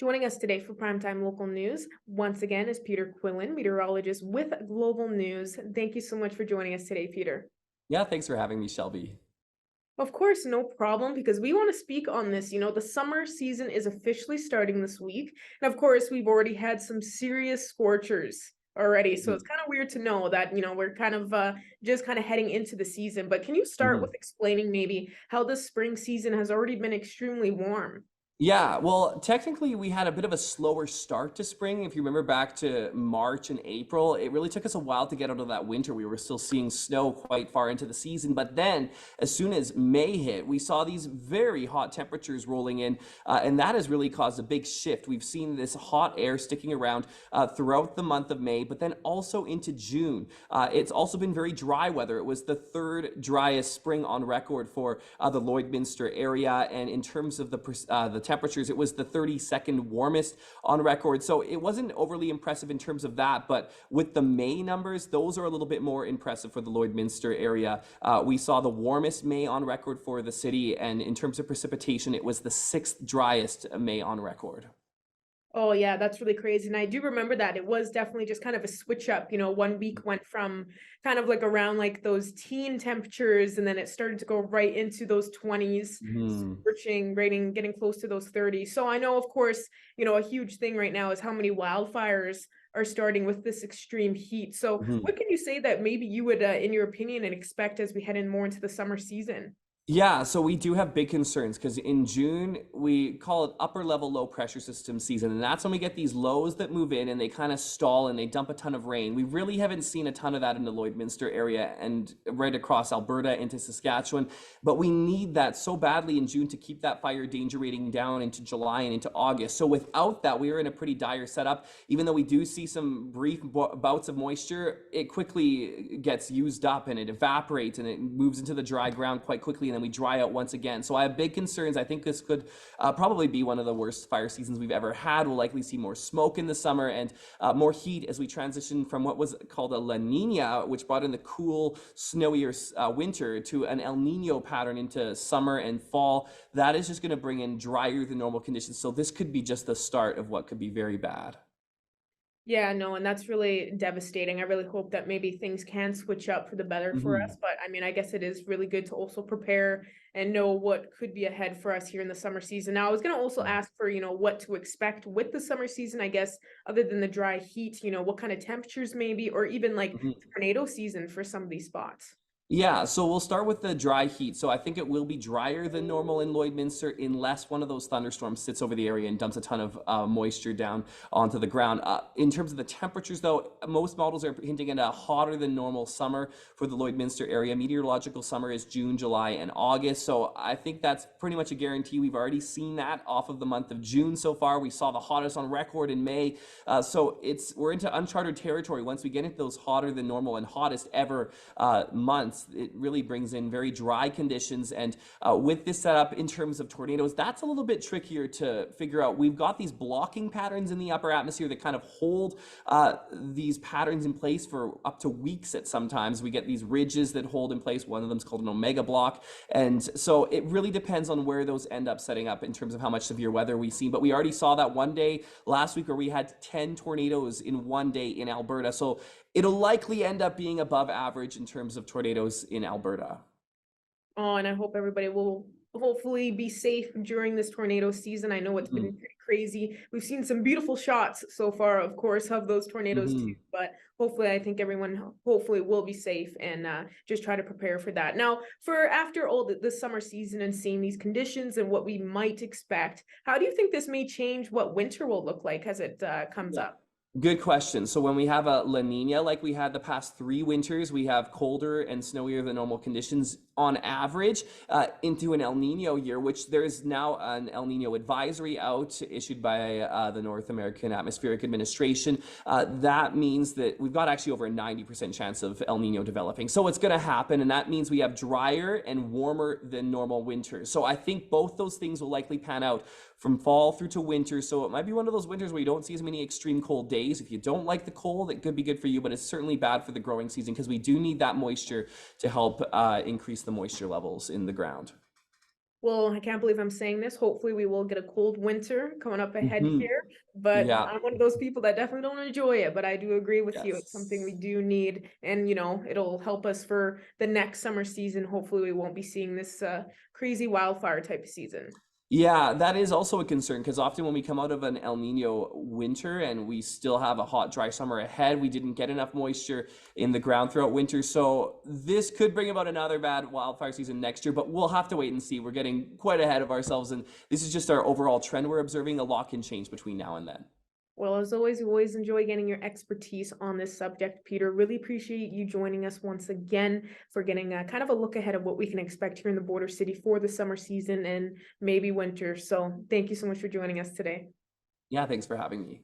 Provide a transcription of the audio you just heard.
Joining us today for Primetime Local News, once again, is Peter Quinlan, meteorologist with Global News. Thank you so much for joining us today, Peter. Yeah, thanks for having me, Shelby. Of course, no problem, because we want to speak on this. The summer season is officially starting this week. And of course, we've already had some serious scorchers already. So Mhm. it's kind of weird to know that, we're kind of just kind of heading into the season. But can you start with Mhm. explaining maybe how the spring season has already been extremely warm? Yeah, well, technically, we had a bit of a slower start to spring. If you remember back to March and April, it really took us a while to get out of that winter. We were still seeing snow quite far into the season. But then, as soon as May hit, we saw these very hot temperatures rolling in, and that has really caused a big shift. We've seen this hot air sticking around throughout the month of May, but then also into June. It's also been very dry weather. It was the third driest spring on record for the Lloydminster area, and in terms of the temperatures, it was the 32nd warmest on record. So it wasn't overly impressive in terms of that, but with the May numbers, those are a little bit more impressive for the Lloydminster area. We saw the warmest May on record for the city, and in terms of precipitation, it was the sixth driest May on record. Oh yeah, that's really crazy. And I do remember that it was definitely just kind of a switch up. One week went from kind of like around like those teen temperatures, and then it started to go right into those 20s, Mhm. scorching, rating, getting close to those 30s. So I know, of course, a huge thing right now is how many wildfires are starting with this extreme heat. So Mhm. what can you say that maybe you would, in your opinion, and expect as we head in more into the summer season? Yeah, so we do have big concerns because in June we call it upper level low pressure system season, and that's when we get these lows that move in and they kind of stall and they dump a ton of rain. We really haven't seen a ton of that in the Lloydminster area and right across Alberta into Saskatchewan, but we need that so badly in June to keep that fire danger rating down into July and into August. So without that, we are in a pretty dire setup. Even though we do see some brief bouts of moisture, it quickly gets used up and it evaporates and it moves into the dry ground quite quickly, and then we dry out once again. So I have big concerns. I think this could probably be one of the worst fire seasons we've ever had. We'll likely see more smoke in the summer and more heat as we transition from what was called a La Nina, which brought in the cool, snowier winter, to an El Nino pattern into summer and fall. That is just going to bring in drier than normal conditions. So this could be just the start of what could be very bad. Yeah, no, and that's really devastating. I really hope that maybe things can switch up for the better for us. Mhm. But I mean, I guess it is really good to also prepare and know what could be ahead for us here in the summer season. Now, I was going to also ask for, what to expect with the summer season, I guess, other than the dry heat, what kind of temperatures maybe, or even like Mhm. tornado season for some of these spots. Yeah, so we'll start with the dry heat. So I think it will be drier than normal in Lloydminster unless one of those thunderstorms sits over the area and dumps a ton of moisture down onto the ground. In terms of the temperatures, though, most models are hinting at a hotter than normal summer for the Lloydminster area. Meteorological summer is June, July, and August. So I think that's pretty much a guarantee. We've already seen that off of the month of June so far. We saw the hottest on record in May. So we're into uncharted territory. Once we get into those hotter than normal and hottest ever months, it really brings in very dry conditions. And with this setup in terms of tornadoes, that's a little bit trickier to figure out. We've got these blocking patterns in the upper atmosphere that kind of hold these patterns in place for up to weeks at sometimes. We get these ridges that hold in place. One of them is called an omega block. And so it really depends on where those end up setting up in terms of how much severe weather we see. But we already saw that one day last week where we had 10 tornadoes in one day in Alberta. So it'll likely end up being above average in terms of tornadoes in Alberta. Oh, and I hope everybody will hopefully be safe during this tornado season. I know it's been Mhm. pretty crazy. We've seen some beautiful shots so far, of course, of those tornadoes too. Mhm. But hopefully, I think everyone hopefully will be safe and just try to prepare for that. Now, for after all the summer season and seeing these conditions and what we might expect, how do you think this may change what winter will look like as it comes Yeah. up? Good question. So when we have a La Nina like we had the past 3 winters, we have colder and snowier than normal conditions on average into an El Nino year, which there is now an El Nino advisory out issued by the North American Atmospheric Administration. That means that we've got actually over a 90% chance of El Nino developing. So it's going to happen, and that means we have drier and warmer than normal winters. So I think both those things will likely pan out from fall through to winter. So it might be one of those winters where you don't see as many extreme cold days. If you don't like the cold, it could be good for you, but it's certainly bad for the growing season because we do need that moisture to help increase the moisture levels in the ground. Well, I can't believe I'm saying this. Hopefully, we will get a cold winter coming up ahead Mhm. here. But Yeah. I'm one of those people that definitely don't enjoy it. But I do agree with you. It's something we Yes. do need. And, it'll help us for the next summer season. Hopefully, we won't be seeing this crazy wildfire type of season. Yeah, that is also a concern because often when we come out of an El Nino winter and we still have a hot, dry summer ahead, we didn't get enough moisture in the ground throughout winter. So this could bring about another bad wildfire season next year, but we'll have to wait and see. We're getting quite ahead of ourselves, and this is just our overall trend we're observing. A lot can change between now and then. Well, as always, we always enjoy getting your expertise on this subject, Peter. Really appreciate you joining us once again for getting kind of a look ahead of what we can expect here in the border city for the summer season and maybe winter. So thank you so much for joining us today. Yeah, thanks for having me.